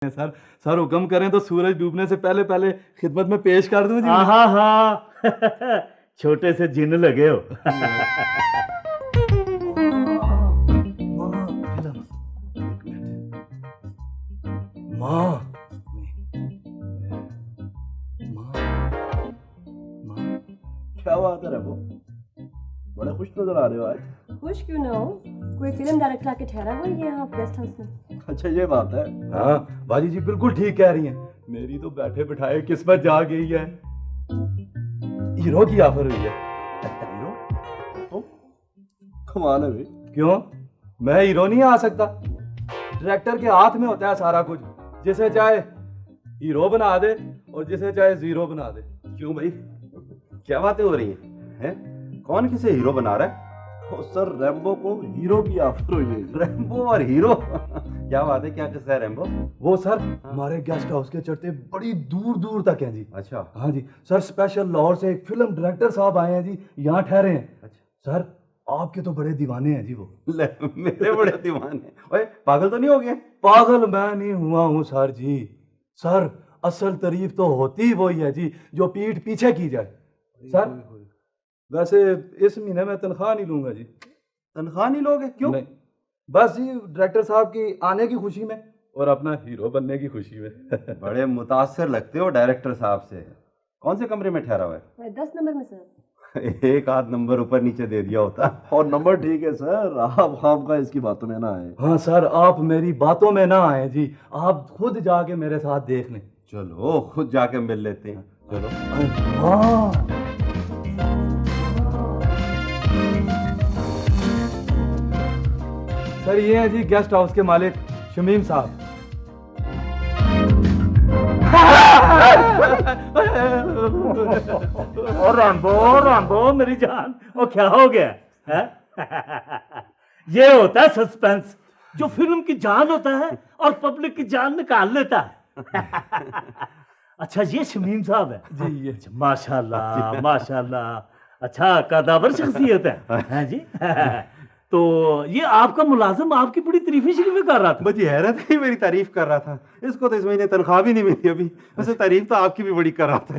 Sir sir हुक्म करें तो सूरज डूबने से पहले पहले खिदमत में पेश कर दूं जी। हाँ हाँ छोटे से जिन लगे हो। माँ माँ माँ क्या बात है रघु, बड़े खुश नजर आ रहे हो आज। खुश क्यों ना हो, कोई फिल्म डायरेक्टर आके ठहरा हुआ है यहाँ गेस्ट हाउस में। अच्छा ये बात है। हाँ बाजी जी बिल्कुल ठीक कह रही हैं। मेरी तो बैठे बिठाए किस्मत जा गई है। हीरो की ऑफर हुई है। हीरो? तो कमाल है भाई। क्यों मैं हीरो नहीं आ सकता? डायरेक्टर के हाथ में होता है सारा कुछ, जिसे चाहे हीरो बना दे और जिसे चाहे जीरो बना दे। क्यों भाई, क्या बातें हो रही हैं? कौन किसे हीरो बना रहा है? ओ सर, रैम्बो को हीरो की ऑफर हुई है। रैम्बो और हीरो क्या बात है, क्या किस्सा है रैम्बो? वो सर हमारे गेस्ट हाउस के चढ़ते बड़ी दूर दूर तक हैं जी। अच्छा हाँ जी सर, स्पेशल लाहौर से एक फिल्म डायरेक्टर साहब आए हैं जी, यहाँ ठहरे हैं। अच्छा सर आपके तो बड़े दीवाने हैं जी वो। ले, मेरे बड़े दीवाने। ओए पागल तो नहीं हो गए? पागल मैं नहीं हुआ हूँ सर जी। सर असल तारीफ तो होती वही है जी जो पीठ पीछे की जाए। सर वैसे इस महीने में तनख्वाह नहीं लूंगा जी। तनख्वाह नहीं लोगे? क्यों? नहीं, बस जी डायरेक्टर साहब की आने की खुशी में और अपना हीरो बनने की खुशी में। बड़े मुतासिर लगते हो डायरेक्टर साहब से। कौन से कमरे में ठहरा हुआ है? मैं 10 नंबर में सर। एक आध नंबर ऊपर नीचे दे दिया होता। और नंबर ठीक है सर, आप खाम का इसकी बातों में ना आए। हाँ सर आप मेरी बातों में ना आए जी, आप खुद जाके मेरे साथ देख लें। चलो खुद जाके मिल लेते हैं। चलो। हाँ सर ये है जी गेस्ट हाउस के मालिक शमीम साहब। और रैम्बो मेरी जान, वो क्या हो गया है? ये होता है सस्पेंस, जो फिल्म की जान होता है और पब्लिक की जान निकाल लेता है। अच्छा ये शमीम साहब है जी ये अच्छा, माशाल्लाह माशाल्लाह, अच्छा कदावर शख्सियत है जी। तो ये आपका मुलाजिम आपकी बड़ी तारीफें शरीफें कर रहा था। मुझे हैरत है, मेरी तारीफ कर रहा था। इसको तो इस महीने तनख्वाह भी नहीं मिली अभी। वैसे तारीफ तो आपकी भी बड़ी कर रहा था।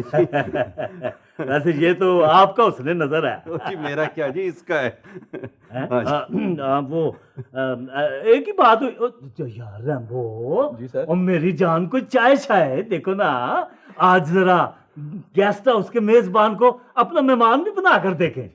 वैसे ये तो आपका उसने नजर है। जी मेरा क्या जी, इसका है। वो एक ही बात हुई तो यार रैम्बो जी सर। और मेरी जान को चाय शाय देखो ना, आज जरा गेस्ट हाउस के मेजबान को अपना मेहमान भी बना कर देखें।